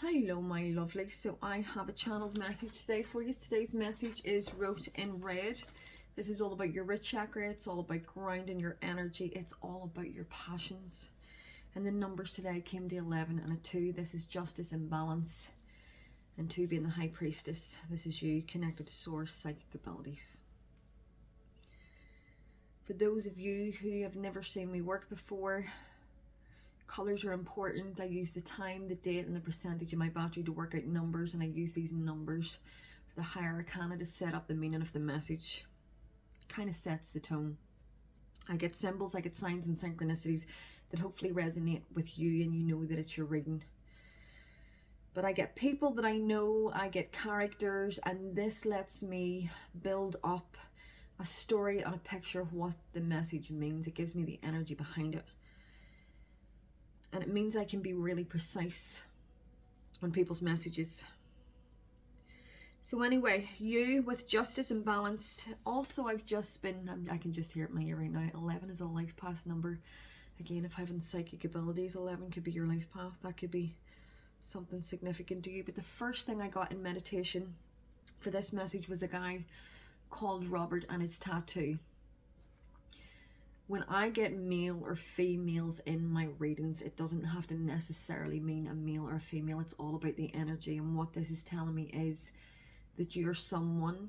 Hello my lovely, so I have a channeled message today for you. Today's message is wrote in red. This is all about your root chakra. It's all about grounding your energy. It's all about your passions. And the numbers today came to 11 and a 2. This is justice and balance, and 2 being the high priestess. This is you connected to source, psychic abilities. For those of you who have never seen me work before, colours are important. I use the time, the date and the percentage of my battery to work out numbers, and I use these numbers for the higher arcana to set up the meaning of the message. It kind of sets the tone. I get symbols, I get signs and synchronicities that hopefully resonate with you and you know that it's your reading. But I get people that I know, I get characters, and this lets me build up a story and a picture of what the message means. It gives me the energy behind it. And it means I can be really precise on people's messages. So anyway, you with justice and balance. Also, I've just been, I can just hear it in my ear right now. 11 is a life path number. Again, if having psychic abilities, 11 could be your life path. That could be something significant to you. But the first thing I got in meditation for this message was a guy called Robert and his tattoo. When I get male or females in my readings, it doesn't have to necessarily mean a male or a female. It's all about the energy. And what this is telling me is that you're someone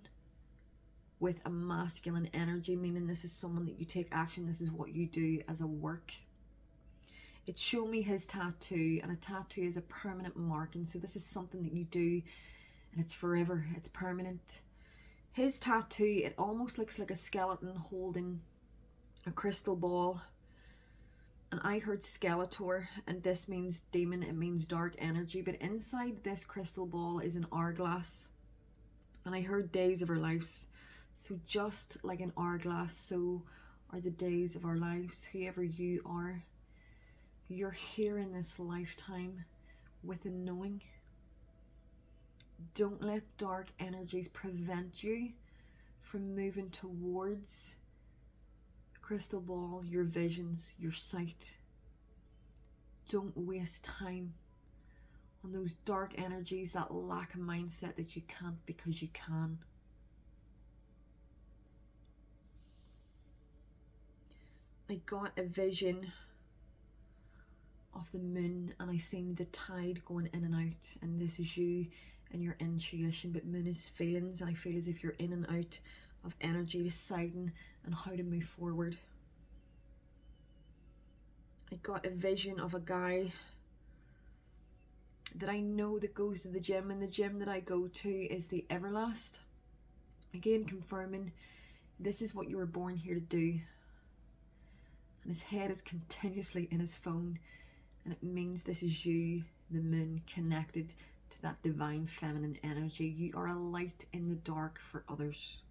with a masculine energy, meaning this is someone that you take action. This is what you do as a work. It's showing me his tattoo, and a tattoo is a permanent mark. And so this is something that you do and it's forever. It's permanent. His tattoo, it almost looks like a skeleton holding a crystal ball, and I heard Skeletor, and this means demon, it means dark energy, but inside this crystal ball is an hourglass, and I heard days of our lives. So just like an hourglass, so are the days of our lives. Whoever you are, you're here in this lifetime with a knowing. Don't let dark energies prevent you from moving towards crystal ball, your visions, your sight. Don't waste time on those dark energies, that lack of mindset that you can't because you can. I got a vision of the moon, and I seen the tide going in and out, and this is you and your intuition, but moon is feelings, and I feel as if you're in and out of energy, deciding on how to move forward. I got a vision of a guy that I know that goes to the gym, and the gym that I go to is the Everlast. Again, confirming this is what you were born here to do. And his head is continuously in his phone, and it means this is you, the moon, connected to that divine feminine energy. You are a light in the dark for others.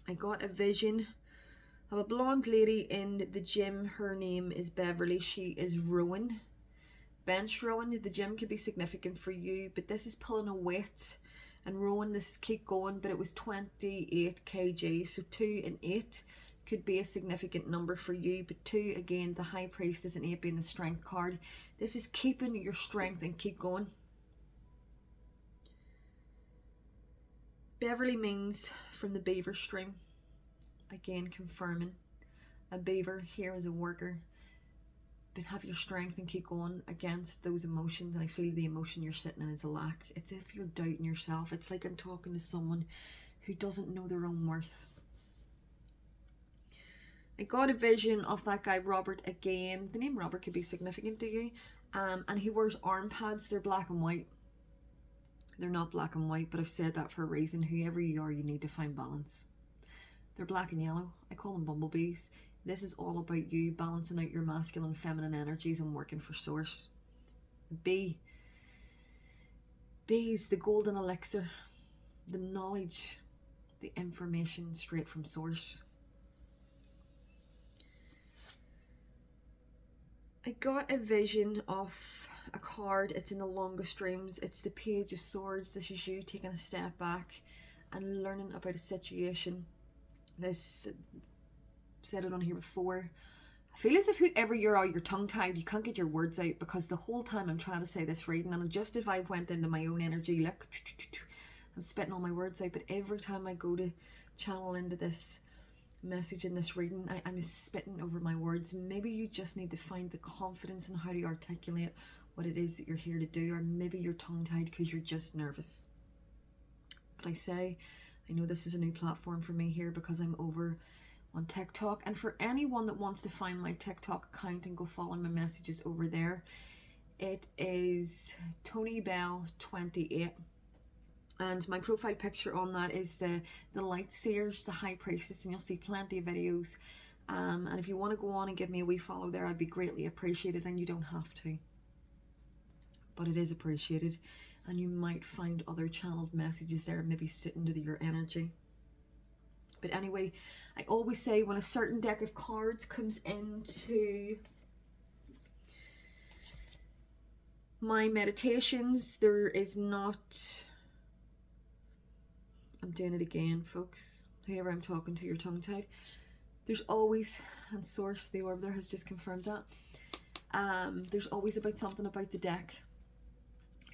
I got a vision of a blonde lady in the gym. Her name is Beverly. She is rowing, bench rowing. The gym could be significant for you, but this is pulling a weight and rowing. This is keep going, but it was 28 kg, so 2 and 8 could be a significant number for you. But 2, again, the high priestess, and 8 being the strength card. This is keeping your strength and keep going. Beverly means from the beaver stream. Again, confirming a beaver here as a worker, but have your strength and keep going against those emotions. And I feel the emotion you're sitting in is a lack. It's if you're doubting yourself. It's like I'm talking to someone who doesn't know their own worth. I got a vision of that guy Robert again. The name Robert could be significant to you, and he wears arm pads. They're black and white. They're not black and white, but I've said that for a reason. Whoever you are, you need to find balance. They're black and yellow. I call them bumblebees. This is all about you balancing out your masculine and feminine energies and working for source. B is the golden elixir, the knowledge, the information straight from source. I got a vision of a card. It's in the longest streams. It's the Page of Swords. This is you taking a step back and learning about a situation. This, said it on here before, I feel as if whoever you are, you're tongue-tied, you can't get your words out, because the whole time I'm trying to say this reading, and just if I went into my own energy, look, I'm spitting all my words out, but every time I go to channel into this message in this reading, I'm spitting over my words. Maybe you just need to find the confidence in how to articulate what it is that you're here to do, or maybe you're tongue-tied because you're just nervous. But I know this is a new platform for me here because I'm over on TikTok, and for anyone that wants to find my TikTok account and go follow my messages over there, it is Tony Bell 28, and my profile picture on that is the Light Seers, the High Priestess, and you'll see plenty of videos. And if you want to go on and give me a wee follow there, I'd be greatly appreciated, and you don't have to, but it is appreciated, and you might find other channeled messages there maybe suiting to your energy. But anyway, I always say when a certain deck of cards comes into my meditations, there is not... I'm doing it again, folks. Whoever I'm talking to, you're tongue-tied. There's always, and Source, the Orb there has just confirmed that. There's always something about the deck.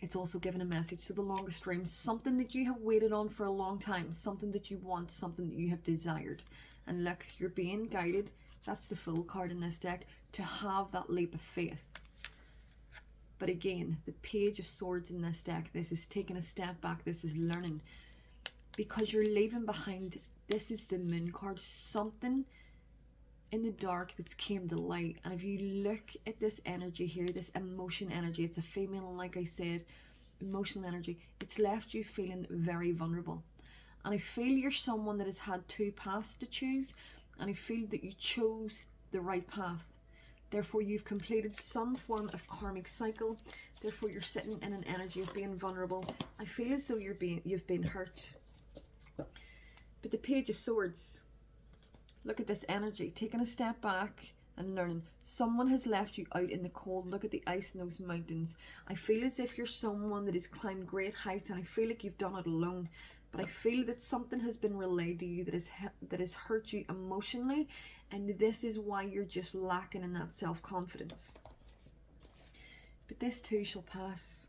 It's also given a message to the longest dream, something that you have waited on for a long time, something that you want, something that you have desired. And look, you're being guided, that's the Fool card in this deck, to have that leap of faith. But again, the Page of Swords in this deck, this is taking a step back, this is learning. Because you're leaving behind, this is the Moon card, something in the dark that's came to light. And if you look at this energy here, this emotion energy, it's a female, and like I said, emotional energy, it's left you feeling very vulnerable. And I feel you're someone that has had two paths to choose, and I feel that you chose the right path. Therefore you've completed some form of karmic cycle, therefore you're sitting in an energy of being vulnerable. I feel as though you've been hurt. But the Page of Swords, look at this energy, taking a step back and learning. Someone has left you out in the cold. Look at the ice in those mountains. I feel as if you're someone that has climbed great heights, and I feel like you've done it alone. But I feel that something has been relayed to you that has hurt you emotionally, and this is why you're just lacking in that self-confidence. But this too shall pass.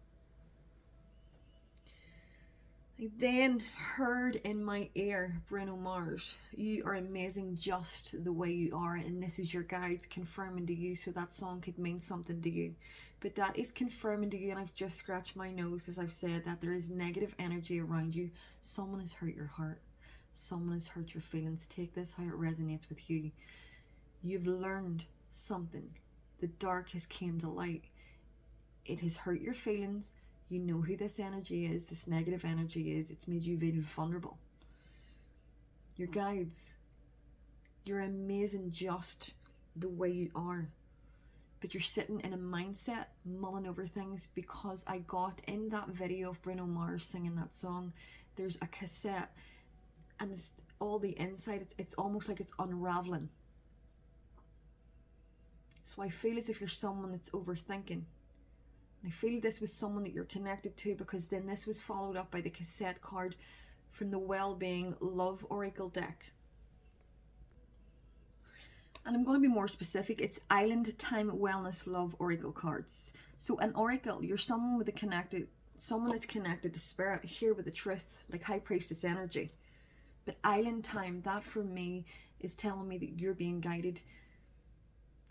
I then heard in my ear, Bruno Mars, you are amazing just the way you are, and this is your guides confirming to you, so that song could mean something to you. But that is confirming to you, and I've just scratched my nose as I've said that there is negative energy around you. Someone has hurt your heart. Someone has hurt your feelings. Take this how it resonates with you. You've learned something. The dark has came to light. It has hurt your feelings. You know who this energy is, this negative energy is. It's made you very vulnerable. Your guides, you're amazing just the way you are. But you're sitting in a mindset, mulling over things, because I got in that video of Bruno Mars singing that song, there's a cassette, and it's all the inside, it's almost like it's unraveling. So I feel as if you're someone that's overthinking. I feel this was someone that you're connected to, because then this was followed up by the cassette card from the Well-Being Love Oracle deck. And I'm going to be more specific. It's Island Time Wellness Love Oracle cards. So an oracle, you're someone with someone that's connected to spirit, here with the truth, like High Priestess energy. But Island Time, that for me is telling me that you're being guided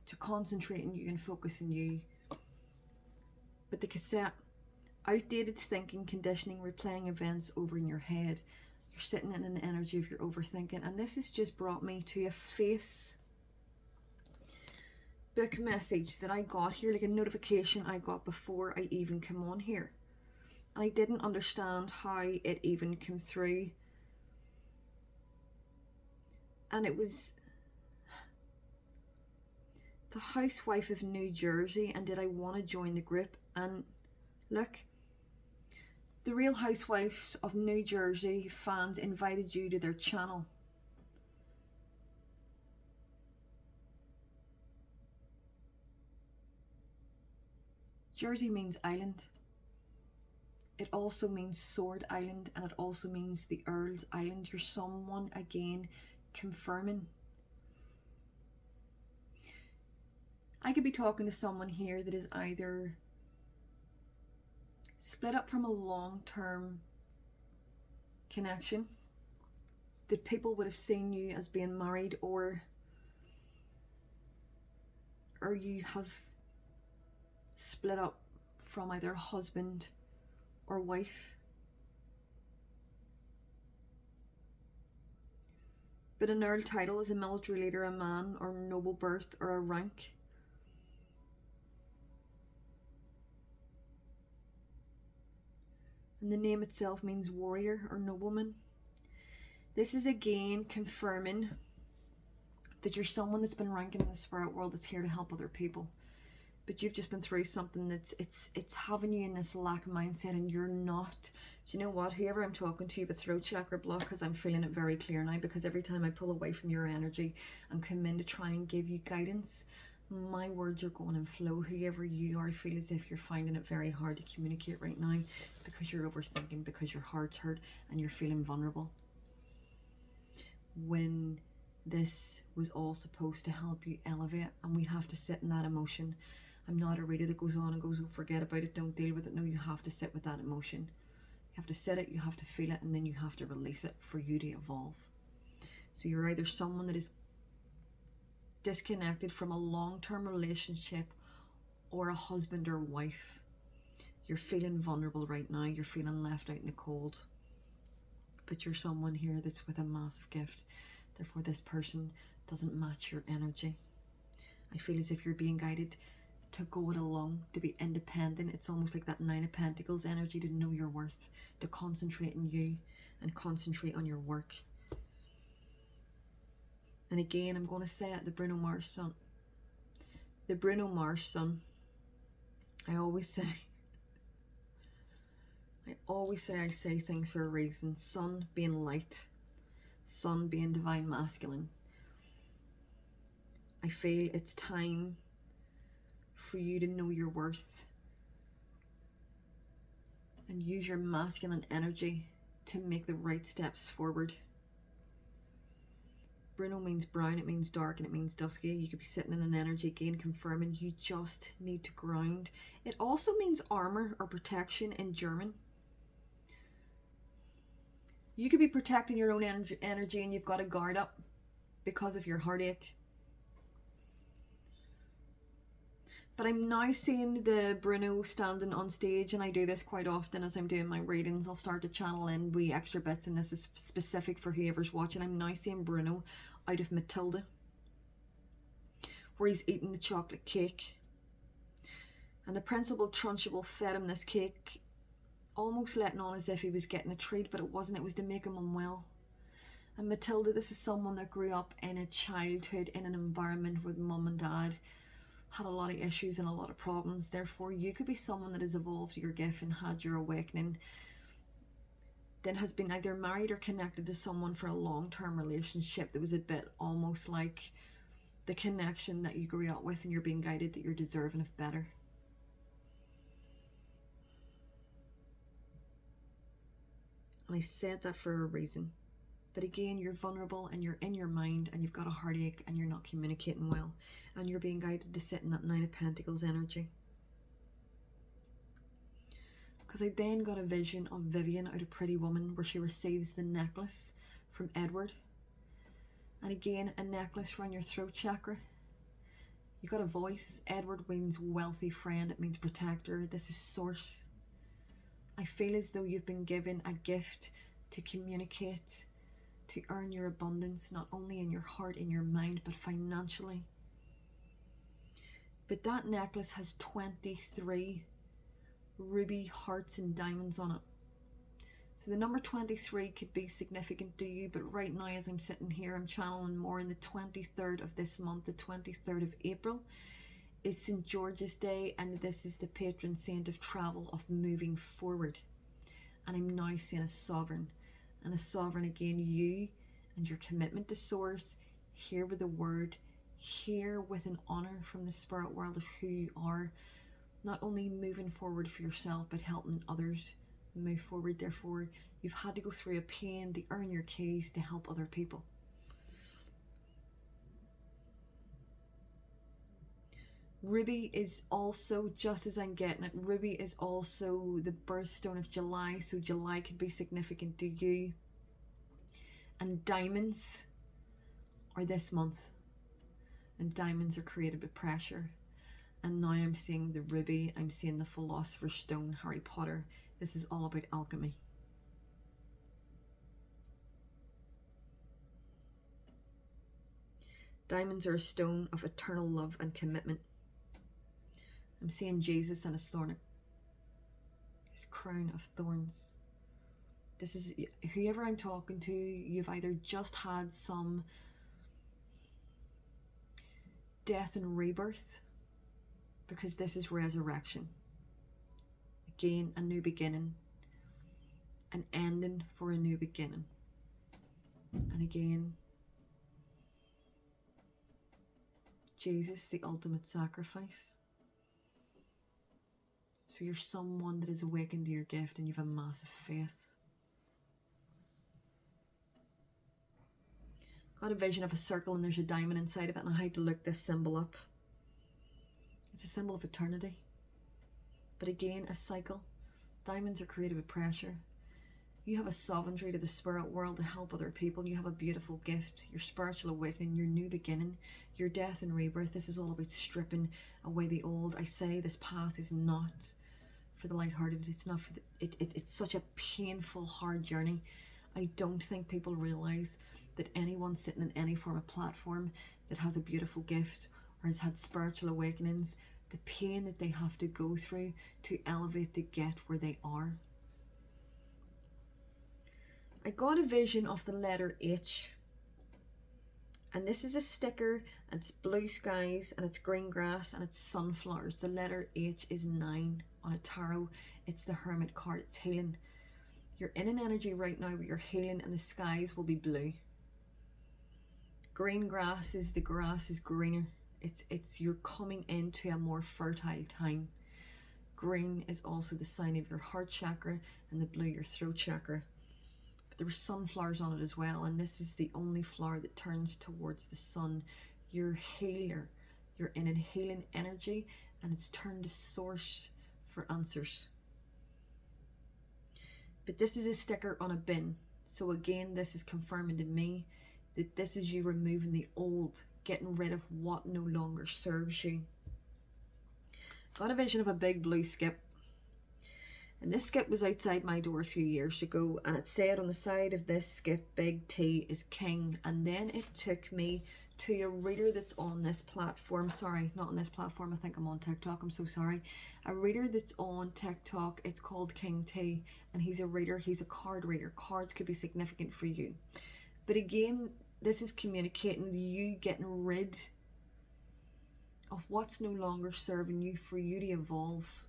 to concentrate on you and focus on you. But the cassette, outdated thinking, conditioning, replaying events over in your head. You're sitting in an energy of your overthinking. And this has just brought me to a Facebook message that I got here, like a notification I got before I even come on here. And I didn't understand how it even came through. And it was the housewife of New Jersey, and did I want to join the group? And look, the Real Housewives of New Jersey fans invited you to their channel. Jersey means island. It also means Sword Island, and it also means the Earl's Island. You're someone, again, confirming. I could be talking to someone here that is either split up from a long-term connection, that people would have seen you as being married, or you have split up from either husband or wife. But an earl title is a military leader, a man, or noble birth, or a rank. And the name itself means warrior or nobleman. This is again confirming that you're someone that's been ranking in the spirit world, that's here to help other people. But you've just been through something that's it's having you in this lack mindset, and you're not. Do you know what? Whoever I'm talking to with throat chakra block, because I'm feeling it very clear now, because every time I pull away from your energy and come in to try and give you guidance, my words are going in flow. Whoever you are, I feel as if you're finding it very hard to communicate right now, because you're overthinking, because your heart's hurt and you're feeling vulnerable. When this was all supposed to help you elevate, and we have to sit in that emotion. I'm not a reader that goes on and goes, oh, forget about it, don't deal with it. No, you have to sit with that emotion. You have to sit it, you have to feel it, and then you have to release it for you to evolve. So you're either someone that is disconnected from a long-term relationship, or a husband or wife. You're feeling vulnerable right now, you're feeling left out in the cold. But you're someone here that's with a massive gift. Therefore, this person doesn't match your energy. I feel as if you're being guided to go it alone, to be independent. It's almost like that Nine of Pentacles energy, to know your worth, to concentrate on you and concentrate on your work. And again, I'm going to say it, the Bruno Mars sun. The Bruno Mars sun. I always say I say things for a reason. Sun being light, sun being divine masculine. I feel it's time for you to know your worth and use your masculine energy to make the right steps forward. Bruno means brown, it means dark, and it means dusky. You could be sitting in an energy again confirming you just need to ground. It also means armor or protection in German. You could be protecting your own energy and you've got a guard up because of your heartache. But I'm now seeing the Bruno standing on stage, and I do this quite often as I'm doing my readings. I'll start to channel in wee extra bits, and this is specific for whoever's watching. I'm now seeing Bruno out of Matilda, where he's eating the chocolate cake. And the Principal Trunchbull fed him this cake, almost letting on as if he was getting a treat, but it wasn't. It was to make him unwell. And Matilda, this is someone that grew up in a childhood in an environment where mum and dad had a lot of issues and a lot of problems. Therefore, you could be someone that has evolved your gift and had your awakening, then has been either married or connected to someone for a long-term relationship that was a bit almost like the connection that you grew up with, and you're being guided that you're deserving of better. And I said that for a reason. But again, you're vulnerable and you're in your mind and you've got a heartache and you're not communicating well, and you're being guided to sit in that Nine of Pentacles energy. Because I then got a vision of Vivian out of Pretty Woman, where she receives the necklace from Edward. And again, a necklace around your throat chakra. You got a voice. Edward means wealthy friend, it means protector. This is source. I feel as though you've been given a gift to communicate, to earn your abundance, not only in your heart, in your mind, but financially. But that necklace has 23 ruby hearts and diamonds on it. So the number 23 could be significant to you, but right now as I'm sitting here, I'm channeling more in the 23rd of this month. The 23rd of April is St. George's Day, and this is the patron saint of travel, of moving forward. And I'm now seeing a sovereign. And a sovereign, again, you and your commitment to source, here with a word, here with an honor from the spirit world of who you are, not only moving forward for yourself, but helping others move forward. Therefore, you've had to go through a pain to earn your keys to help other people. Ruby is also, just as I'm getting it, Ruby is also the birthstone of July, so July could be significant to you. And diamonds are this month, and diamonds are created with pressure. And now I'm seeing the ruby, I'm seeing the Philosopher's Stone, Harry Potter. This is all about alchemy. Diamonds are a stone of eternal love and commitment. I'm seeing Jesus and his crown of thorns. This is whoever I'm talking to, you've either just had some death and rebirth, because this is resurrection. Again, a new beginning, an ending for a new beginning. And again, Jesus, the ultimate sacrifice. So you're someone that is awakened to your gift and you have a massive faith. Got a vision of a circle and there's a diamond inside of it, and I had to look this symbol up. It's a symbol of eternity. But again, a cycle. Diamonds are created with pressure. You have a sovereignty to the spirit world to help other people. You have a beautiful gift, your spiritual awakening, your new beginning, your death and rebirth. This is all about stripping away the old. I say this path is not for the lighthearted. It's not for it's such a painful, hard journey. I don't think people realize that anyone sitting in any form of platform that has a beautiful gift or has had spiritual awakenings, the pain that they have to go through to elevate to get where they are. I got a vision of the letter H, and this is a sticker, and it's blue skies and it's green grass and it's sunflowers. The letter H is 9 on a tarot. It's the Hermit card. It's healing. You're in an energy right now where you're healing, and the skies will be blue. Green grass is the grass is greener. It's you're coming into a more fertile time. Green is also the sign of your heart chakra, and the blue your throat chakra. But there were sunflowers on it as well, and this is the only flower that turns towards the sun. You're healer. You're in a healing energy, and it's turned to source for answers. But this is a sticker on a bin. So again, this is confirming to me that this is you removing the old, getting rid of what no longer serves you. Got a vision of a big blue skip. And this skip was outside my door a few years ago, and it said on the side of this skip, big T is king. And then it took me to a reader that's on this platform. Sorry, not on this platform. I think I'm on TikTok. I'm so sorry. A reader that's on TikTok. It's called King T, and he's a reader. He's a card reader. Cards could be significant for you. But again, this is communicating you getting rid of what's no longer serving you for you to evolve.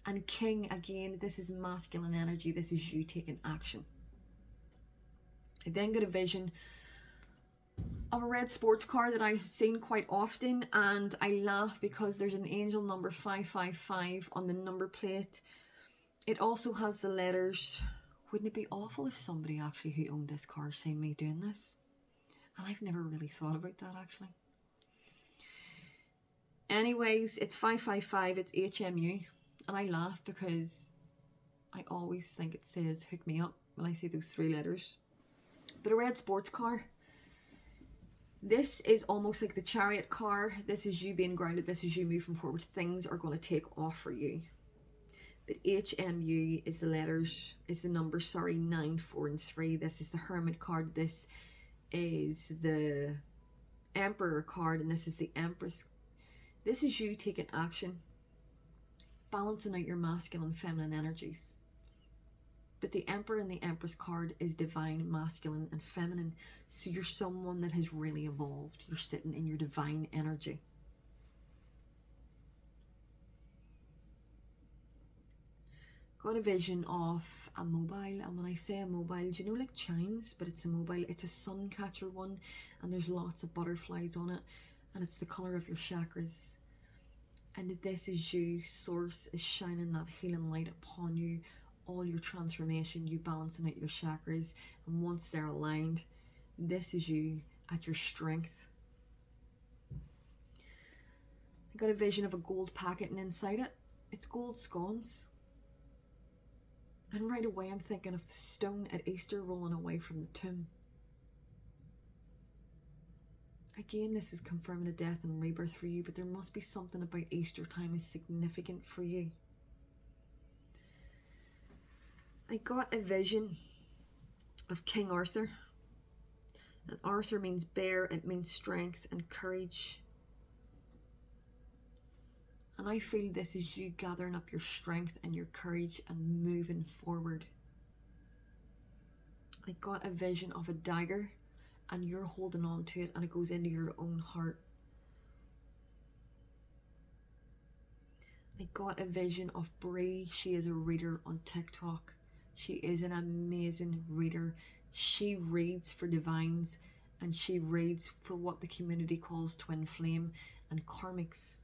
And King, again, this is masculine energy. This is you taking action. I then got a vision of a red sports car that I've seen quite often, and I laugh because there's an angel number 555 on the number plate. It also has the letters. Wouldn't it be awful if somebody actually who owned this car seen me doing this? And I've never really thought about that actually. Anyways, it's 555, it's HMU. And I laugh because I always think it says hook me up when I say those 3 letters. But a red sports car. This is almost like the Chariot car. This is you being grounded. This is you moving forward. Things are going to take off for you. But HMU is the letters, is the numbers, sorry, 9, 4 and 3. This is the Hermit card. This is the Emperor card, and this is the Empress. This is you taking action, balancing out your masculine and feminine energies. But the Emperor and the Empress card is divine, masculine and feminine. So you're someone that has really evolved. You're sitting in your divine energy. Got a vision of a mobile, and when I say a mobile, do you know like chimes? But it's a mobile, it's a sun catcher one, and there's lots of butterflies on it, and it's the colour of your chakras. And this is you, source is shining that healing light upon you, all your transformation, you balancing out your chakras, and once they're aligned, this is you at your strength. I got a vision of a gold packet, and inside it, it's gold scones. And right away I'm thinking of the stone at Easter rolling away from the tomb. Again, this is confirming a death and rebirth for you, but there must be something about Easter time is significant for you. I got a vision of King Arthur. And Arthur means bear, it means strength and courage. And I feel this is you gathering up your strength and your courage and moving forward. I got a vision of a dagger and you're holding on to it and it goes into your own heart. I got a vision of Brie. She is a reader on TikTok. She is an amazing reader. She reads for divines and she reads for what the community calls twin flame and karmics.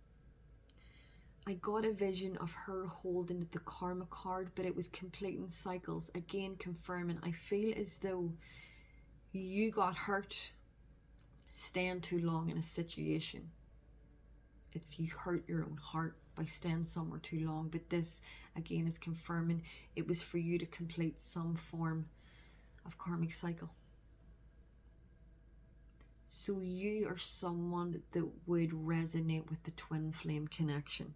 I got a vision of her holding the karma card, but it was completing cycles. Again, confirming, I feel as though you got hurt staying too long in a situation. It's you hurt your own heart by staying somewhere too long. But this, again, is confirming it was for you to complete some form of karmic cycle. So you are someone that would resonate with the twin flame connection.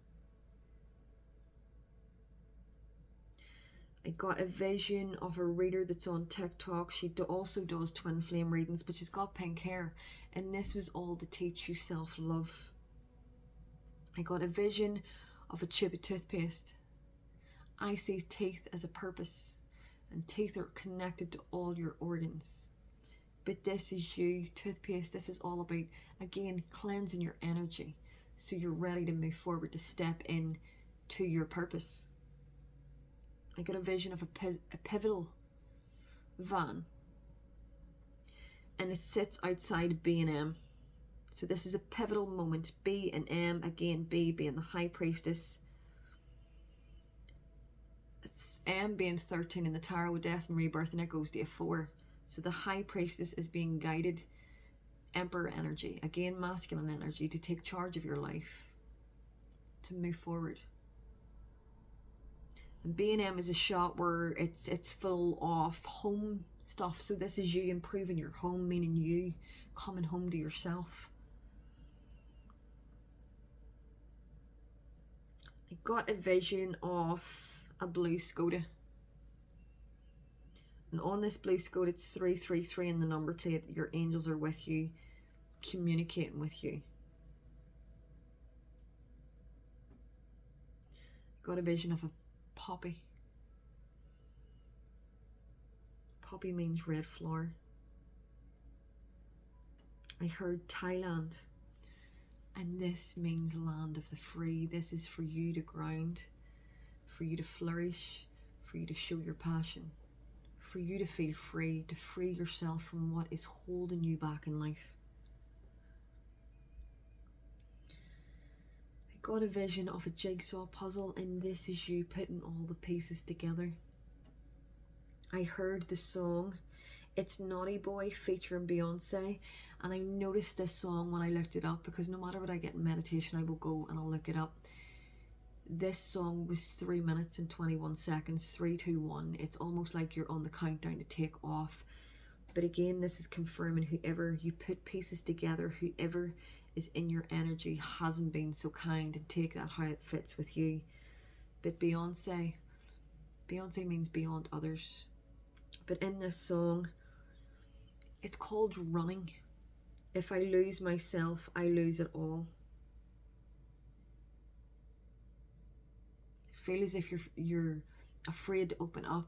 I got a vision of a reader that's on TikTok. She also does twin flame readings, but she's got pink hair. And this was all to teach you self-love. I got a vision of a tube of toothpaste. I see teeth as a purpose. And teeth are connected to all your organs. But this is you, toothpaste. This is all about, again, cleansing your energy. So you're ready to move forward, to step in to your purpose. I got a vision of a pivotal van. And it sits outside B&M. So this is a pivotal moment. B and M, again, B being the High Priestess. M being 13 in the Tarot with Death and Rebirth, and it goes to a 4. So the High Priestess is being guided. Emperor energy, again, masculine energy, to take charge of your life, to move forward. And B&M is a shop where it's full of home stuff. So this is you improving your home, meaning you coming home to yourself. I got a vision of a blue Skoda. And on this blue Skoda, it's 333 in the number plate. Your angels are with you, communicating with you. Got a vision of a poppy. Poppy means red flower. I heard Thailand. And this means land of the free. This is for you to ground, for you to flourish, for you to show your passion, for you to feel free, to free yourself from what is holding you back in life. I got a vision of a jigsaw puzzle, and this is you putting all the pieces together. I heard the song It's Naughty Boy featuring Beyonce, and I noticed this song when I looked it up, because no matter what I get in meditation, I will go and I'll look it up. This song was 3 minutes and 21 seconds, 3, 2, 1. It's almost like you're on the countdown to take off. But again, this is confirming whoever you put pieces together, whoever is in your energy hasn't been so kind, and take that how it fits with you. But Beyonce means beyond others. But in this song, it's called Running. If I lose myself, I lose it all. Feel as if you're afraid to open up.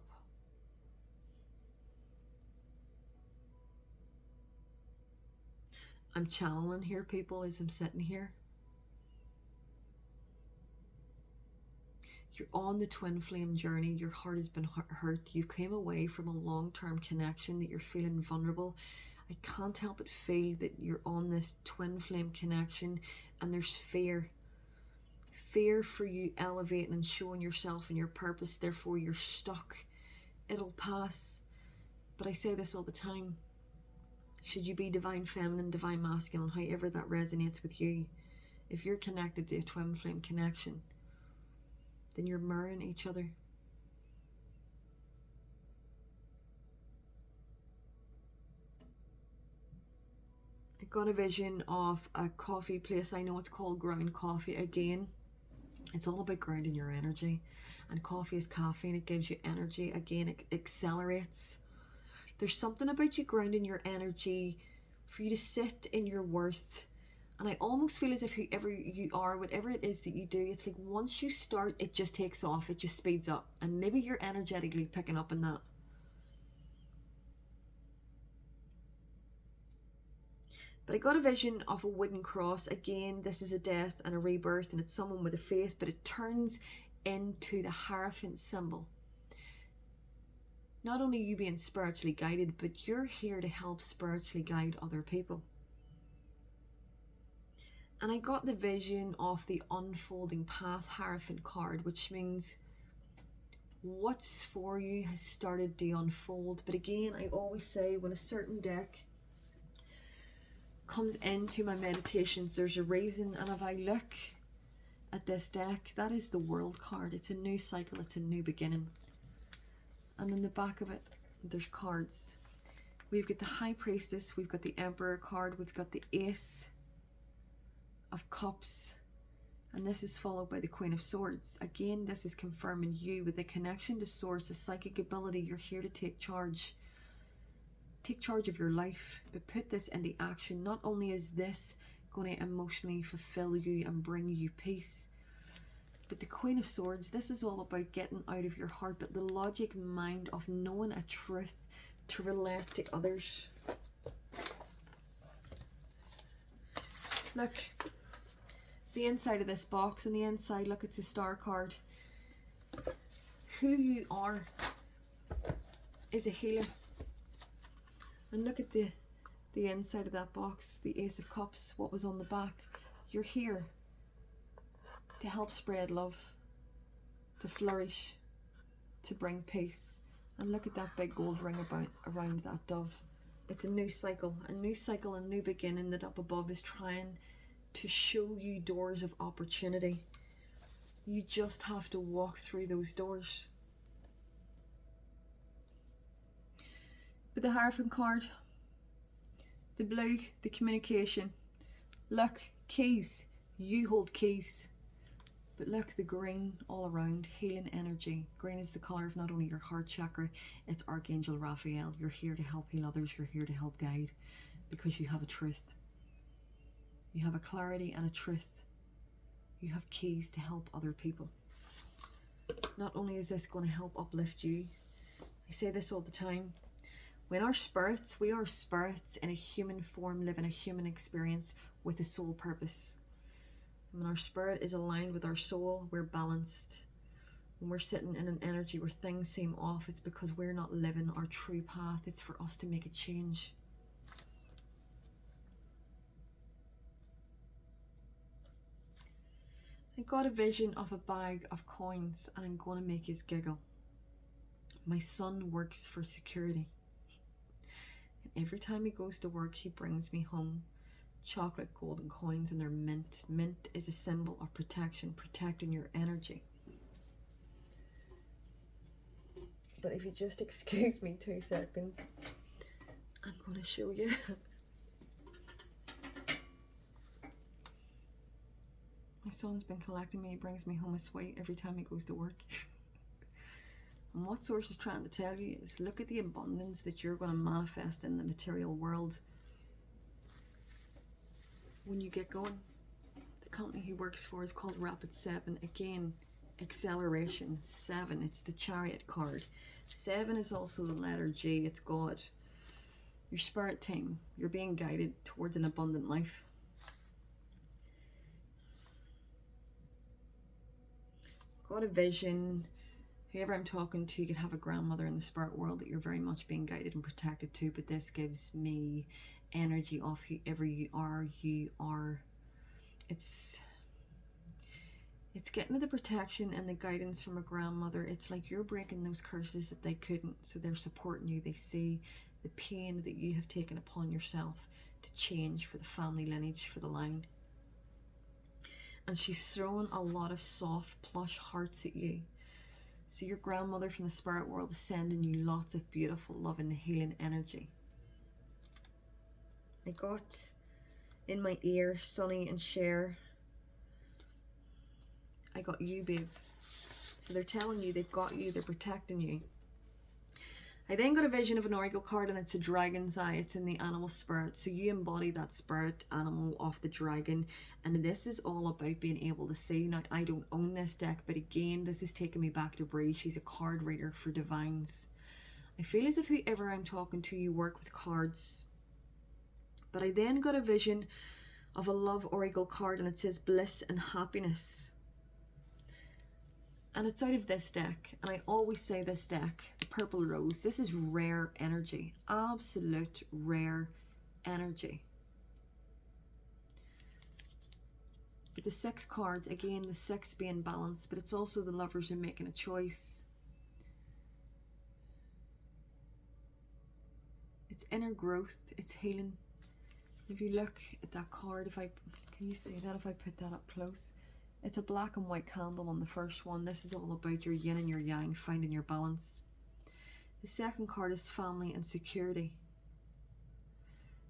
I'm channeling here, people, as I'm sitting here. You're on the twin flame journey. Your heart has been hurt. You came away from a long-term connection, that you're feeling vulnerable. I can't help but feel that you're on this twin flame connection, and there's fear. Fear for you elevating and showing yourself and your purpose. Therefore, you're stuck. It'll pass. But I say this all the time. Should you be divine feminine, divine masculine, however that resonates with you, If you're connected to a twin flame connection, then you're mirroring each other. I got a vision of a coffee place. I know it's called Ground Coffee. Again, it's all about grounding your energy. And coffee is caffeine. It gives you energy. Again, it accelerates. There's something about you grounding your energy for you to sit in your worth. And I almost feel as if whoever you are, whatever it is that you do, it's like once you start, it just takes off. It just speeds up. And maybe you're energetically picking up on that. But I got a vision of a wooden cross. Again, this is a death and a rebirth, and it's someone with a faith, but it turns into the Hierophant symbol. Not only you being spiritually guided, but you're here to help spiritually guide other people. And I got the vision of the Unfolding Path Hierophant card, which means what's for you has started to unfold. But again, I always say when a certain deck comes into my meditations, there's a reason. And if I look at this deck, that is the World card. It's a new cycle, it's a new beginning. And in the back of it, there's cards. We've got the High Priestess, we've got the Emperor card, we've got the Ace of Cups, and this is followed by the Queen of Swords. Again, this is confirming you with the connection to Source, the psychic ability. You're here to take charge. Take charge of your life, but put this into action. Not only is this going to emotionally fulfill you and bring you peace, but the Queen of Swords, this is all about getting out of your heart, but the logic mind of knowing a truth to relate to others. Look, the inside of this box, and the inside, look, it's a star card. Who you are is a healer. And look at the inside of that box, the Ace of Cups, what was on the back. You're here to help spread love, to flourish, to bring peace. And look at that big gold ring around that dove. It's a new cycle, a new beginning that up above is trying to show you doors of opportunity. You just have to walk through those doors. But the Hierophant card, the blue, the communication. Look, keys. You hold keys. But look, the green all around, healing energy. Green is the colour of not only your heart chakra, it's Archangel Raphael. You're here to help heal others. You're here to help guide because you have a truth. You have a clarity and a truth. You have keys to help other people. Not only is this going to help uplift you, I say this all the time, when our spirits, we are spirits in a human form, living a human experience with a soul purpose. When our spirit is aligned with our soul, we're balanced. When we're sitting in an energy where things seem off, it's because we're not living our true path. It's for us to make a change. I got a vision of a bag of coins, and I'm going to make you giggle. My son works for security. And every time he goes to work, he brings me home chocolate golden coins, and they're mint. Mint is a symbol of protection, protecting your energy. But if you just excuse me 2 seconds, I'm going to show you. My son's been collecting me. He brings me home a sweet every time he goes to work. And what Source is trying to tell you is look at the abundance that you're going to manifest in the material world when you get going. The company he works for is called Rapid 7. Again, acceleration. 7, it's the Chariot card. 7 is also the letter G, it's God. Your spirit team, you're being guided towards an abundant life. Got a vision. Whoever I'm talking to, you could have a grandmother in the spirit world that you're very much being guided and protected to, but this gives me energy of whoever you are. It's getting to the protection and the guidance from a grandmother. It's like you're breaking those curses that they couldn't, so they're supporting you. They see the pain that you have taken upon yourself to change for the family lineage, for the line. and she's throwing a lot of soft plush hearts at you. So your grandmother from the spirit world is sending you lots of beautiful love and healing energy. I got in my ear Sonny and Cher. I got you, babe. So they're telling you they've got you, they're protecting you. I then got a vision of an oracle card, and it's a dragon's eye. It's in the animal spirit. So you embody that spirit animal of the dragon. And this is all about being able to see. Now, I don't own this deck, but again, this is taking me back to Bree. She's a card reader for divines. I feel as if whoever I'm talking to, you work with cards. But I then got a vision of a love oracle card, and it says bliss and happiness. And it's out of this deck, and I always say this deck, the Purple Rose, this is rare energy, absolute rare energy. But the 6 cards, again, the 6 being balanced, but it's also the lovers are making a choice. It's inner growth, it's healing. If you look at that card, can you see that if I put that up close? It's a black and white candle on the first one. This is all about your yin and your yang, finding your balance. The second card is family and security.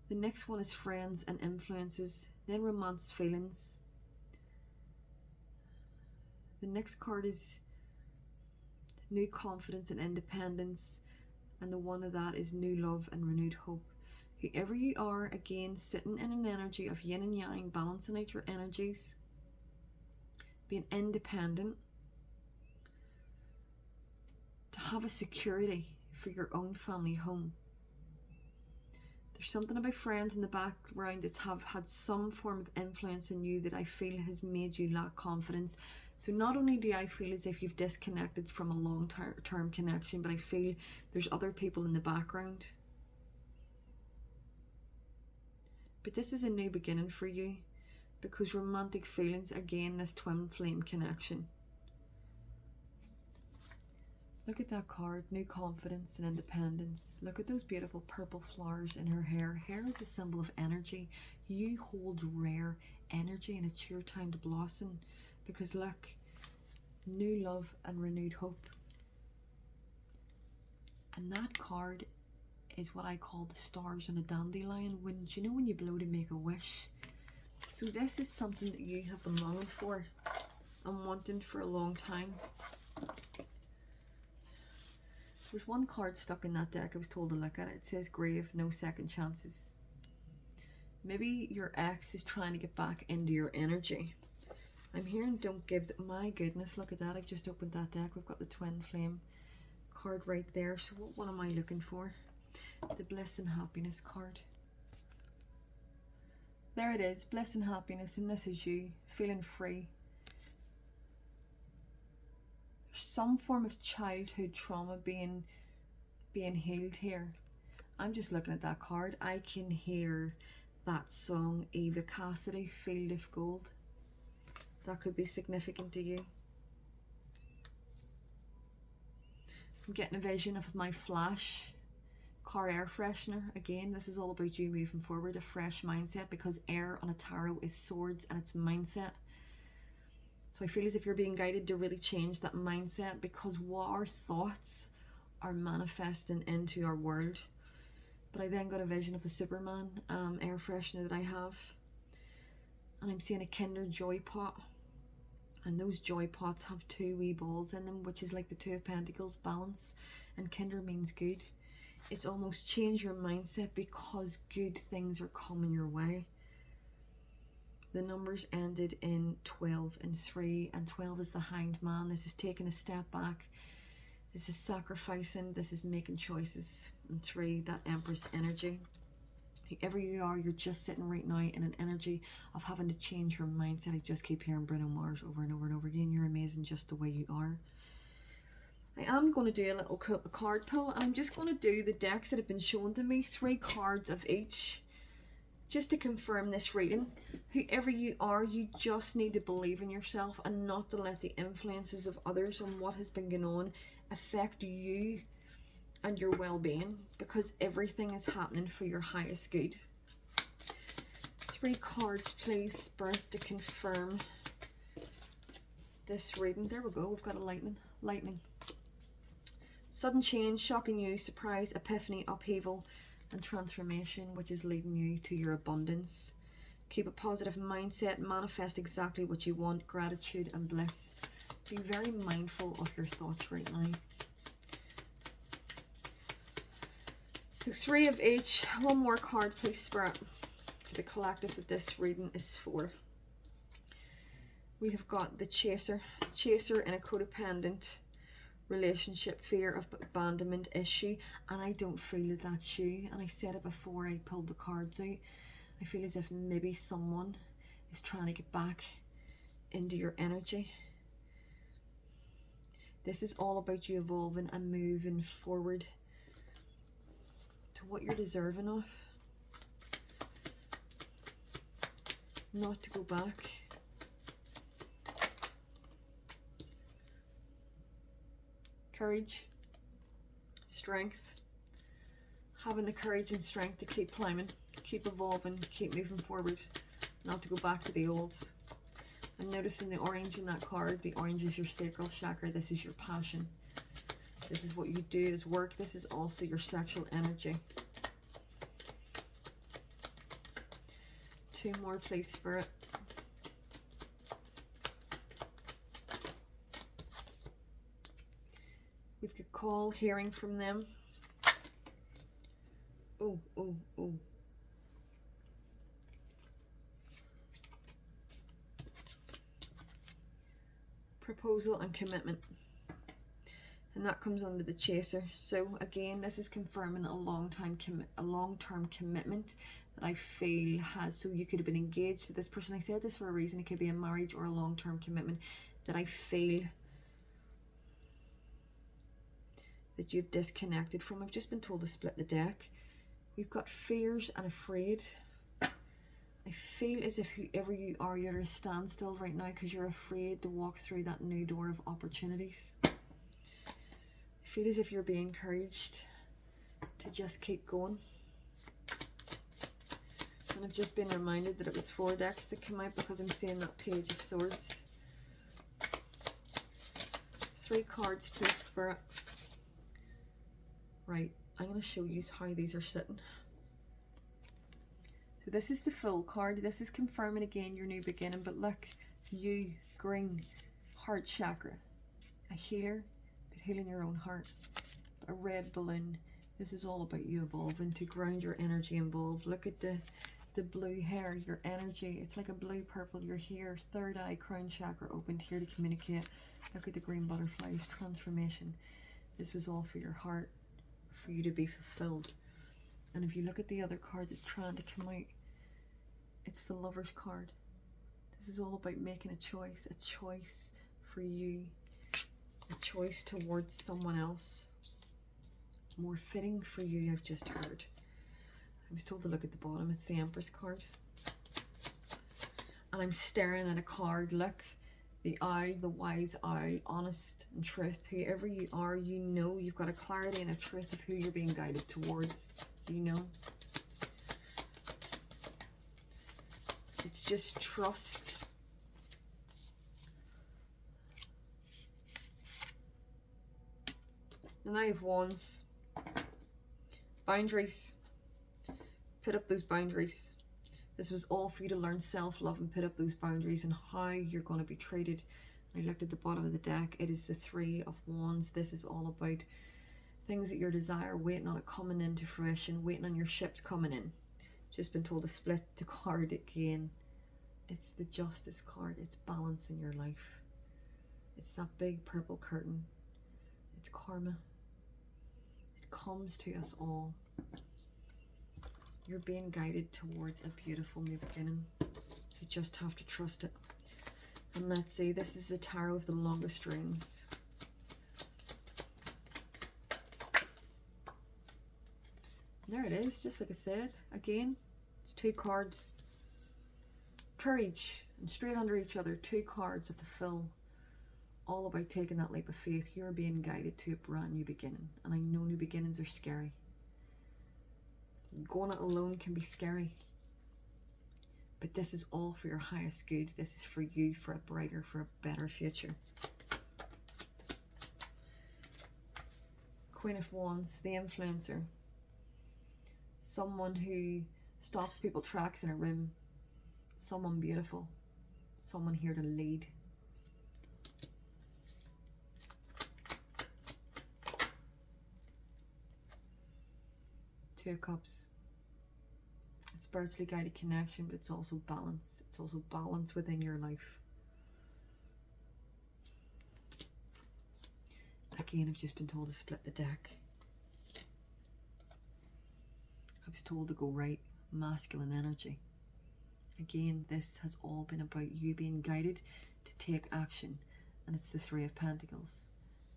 The next one is friends and influences, then romance feelings. The next card is new confidence and independence, and the one of that is new love and renewed hope. Whoever you are, again, sitting in an energy of yin and yang, balancing out your energies, being independent, to have a security for your own family home. There's something about friends in the background that have had some form of influence on you that I feel has made you lack confidence. So not only do I feel as if you've disconnected from a long-term connection, but I feel there's other people in the background. But this is a new beginning for you. Because romantic feelings, again, this twin flame connection. Look at that card, new confidence and independence. Look at those beautiful purple flowers in her hair. Hair is a symbol of energy. You hold rare energy, and it's your time to blossom. Because look, new love and renewed hope. And that card is what I call the stars on a dandelion. When, do you know when you blow to make a wish? So this is something that you have been longing for and wanting for a long time. There's one card stuck in that deck. I was told to look at it. It says grave, no second chances. Maybe your ex is trying to get back into your energy. I'm hearing don't give, my goodness, look at that. I've just opened that deck. We've got the twin flame card right there. So what am I looking for? The bliss and happiness card. There it is, bliss and happiness, and this is you, feeling free. There's some form of childhood trauma being healed here. I'm just looking at that card. I can hear that song, Eva Cassidy, Field of Gold. That could be significant to you. I'm getting a vision of my Flash car air freshener. Again, this is all about you moving forward, a fresh mindset, because air on a tarot is swords and it's mindset. So I feel as if you're being guided to really change that mindset, because what our thoughts are manifesting into our world. But I then got a vision of the Superman air freshener that I have, and I'm seeing a Kinder Joy pot, and those joy pots have 2 wee balls in them, which is like the 2 of Pentacles, balance, and Kinder means good. It's almost change your mindset because good things are coming your way. The numbers ended in 12 and 3, and 12 is the Hanged Man. This is taking a step back. This is sacrificing. This is making choices. And 3, that Empress energy. Whoever you are, you're just sitting right now in an energy of having to change your mindset. I just keep hearing Bruno Mars over and over and over again. You're amazing just the way you are. I am going to do a little card pull. I'm just going to do the decks that have been shown to me, 3 cards of each, just to confirm this reading. Whoever you are, you just need to believe in yourself and not to let the influences of others and what has been going on affect you and your well-being, because everything is happening for your highest good. 3 cards, please, Spirit, to confirm this reading. There we go. We've got a lightning. Sudden change, shocking news, surprise, epiphany, upheaval, and transformation, which is leading you to your abundance. Keep a positive mindset. Manifest exactly what you want. Gratitude and bliss. Be very mindful of your thoughts right now. So 3 of each. One more card, please, Spirit, for the collective that this reading is for. We have got the chaser. Chaser in a codependent relationship, fear of abandonment issue. And I don't feel that that's you. And I said it before I pulled the cards out. I feel as if maybe someone is trying to get back into your energy. This is all about you evolving and moving forward to what you're deserving of. Not to go back. Courage, strength, having the courage and strength to keep climbing, keep evolving, keep moving forward, not to go back to the old. I'm noticing the orange in that card. The orange is your sacral chakra. This is your passion. This is what you do as work. This is also your sexual energy. 2 more, please, Spirit. We've got call, hearing from them. Oh. Proposal and commitment. And that comes under the chaser. So again, this is confirming a long-term commitment that I feel has, so you could have been engaged to this person. I said this for a reason. It could be a marriage or a long-term commitment that I feel that you've disconnected from. I've just been told to split the deck. We've got fears and afraid. I feel as if whoever you are, you're at a standstill right now because you're afraid to walk through that new door of opportunities. I feel as if you're being encouraged to just keep going. And I've just been reminded that it was 4 decks that came out because I'm seeing that Page of Swords. 3 cards, please, Spirit. Right, I'm going to show you how these are sitting. So this is the Fool card. This is confirming again your new beginning. But look, you, green, heart chakra. A healer, but healing your own heart. A red balloon. This is all about you evolving to ground your energy involved. Look at the blue hair, your energy. It's like a blue purple. You're here. 3rd eye, crown chakra opened, here to communicate. Look at the green butterflies. Transformation. This was all for your heart, for you to be fulfilled. And if you look at the other card that's trying to come out, it's the Lover's card. This is all about making a choice for you, a choice towards someone else, more fitting for you, I've just heard. I was told to look at the bottom. It's the Empress card. And I'm staring at a card. Look, the owl, the wise owl, honest and truth. Whoever you are, you know you've got a clarity and a truth of who you're being guided towards. You know. It's just trust. The Knight of Wands. Boundaries. Put up those boundaries. This was all for you to learn self-love and put up those boundaries and how you're going to be treated. I looked at the bottom of the deck. It is the 3 of Wands. This is all about things that you desire, waiting on it coming into fruition, waiting on your ships coming in. Just been told to split the card again. It's the Justice card. It's balance in your life. It's that big purple curtain. It's karma. It comes to us all. You're being guided towards a beautiful new beginning. You just have to trust it. And let's see, this is the Tarot of the Longest Dreams. There it is, just like I said. Again, it's 2 cards. Courage, and straight under each other, 2 cards of the Fool. All about taking that leap of faith. You're being guided to a brand new beginning. And I know new beginnings are scary. Going it alone can be scary. But this is all for your highest good. This is for you, for a brighter, for a better future. Queen of Wands, the influencer. Someone who stops people tracks in a room. Someone beautiful. Someone here to lead. Two of Cups. A spiritually guided connection, but it's also balance. It's also balance within your life. Again, I've just been told to split the deck. I was told to go right, masculine energy. Again, this has all been about you being guided to take action, and it's the Three of Pentacles.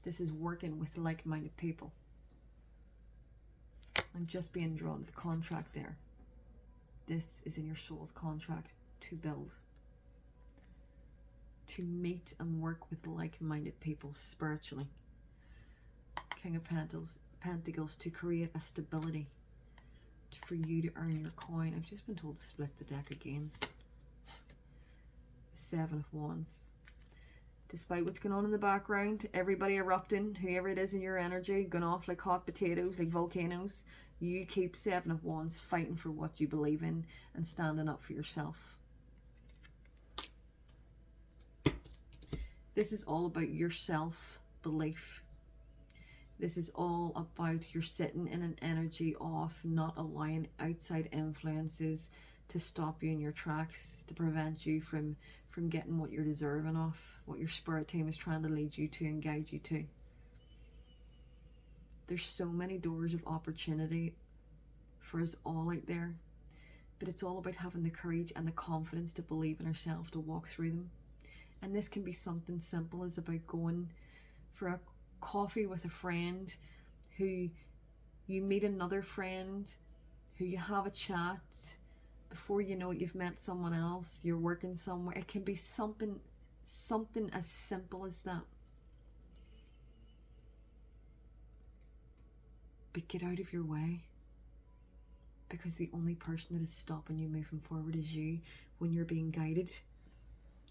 This is working with like-minded people. I'm just being drawn to the contract there. This is in your soul's contract to build, to meet and work with like-minded people spiritually. King of Pentacles, to create a stability for you to earn your coin. I've just been told to split the deck again. Seven of Wands. Despite what's going on in the background, everybody erupting, whoever it is in your energy, going off like hot potatoes, like volcanoes, you keep Seven of Wands fighting for what you believe in and standing up for yourself. This is all about your self-belief. This is all about you're sitting in an energy of not allowing outside influences to stop you in your tracks, to prevent you from getting what you're deserving of, what your spirit team is trying to lead you to and guide you to. There's so many doors of opportunity for us all out there, but it's all about having the courage and the confidence to believe in ourselves, to walk through them. And this can be something simple as about going for a coffee with a friend, who you meet another friend, who you have a chat. Before you know it, you've met someone else, you're working somewhere. It can be something as simple as that. But get out of your way, because the only person that is stopping you moving forward is you, when you're being guided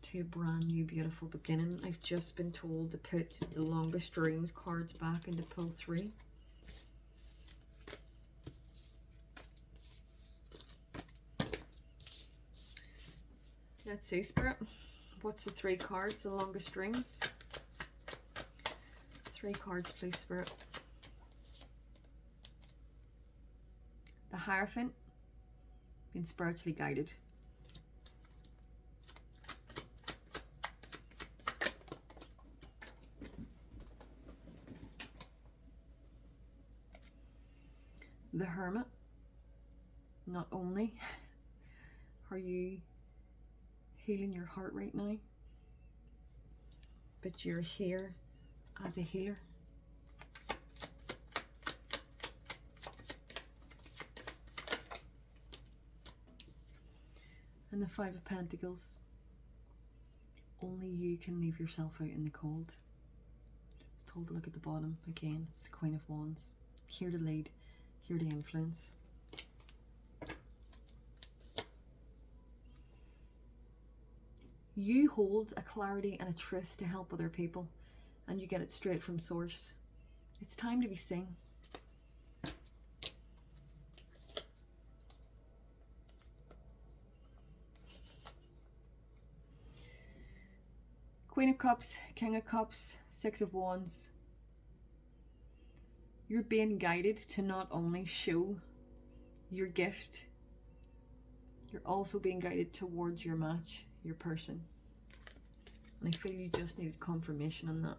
to a brand new beautiful beginning. I've just been told to put the Longest Dreams cards back and to pull 3. Let's see, Spirit. What's the 3 cards, the Longest Dreams? 3 cards, please, Spirit. The Hierophant, being spiritually guided. The Hermit. Not only are you healing your heart right now, but you're here as a healer. And the Five of Pentacles. Only you can leave yourself out in the cold. Told to look at the bottom again. It's the Queen of Wands. Here to lead, here to influence. You hold a clarity and a truth to help other people, and you get it straight from source. It's time to be seen. Queen of Cups, King of Cups, Six of Wands. You're being guided to not only show your gift, you're also being guided towards your match, your person. And I feel you just needed confirmation on that.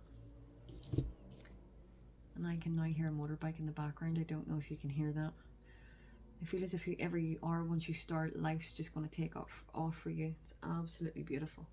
And I can now hear a motorbike in the background. I don't know if you can hear that. I feel as if whoever you are, once you start, life's just going to take off for you. It's absolutely beautiful.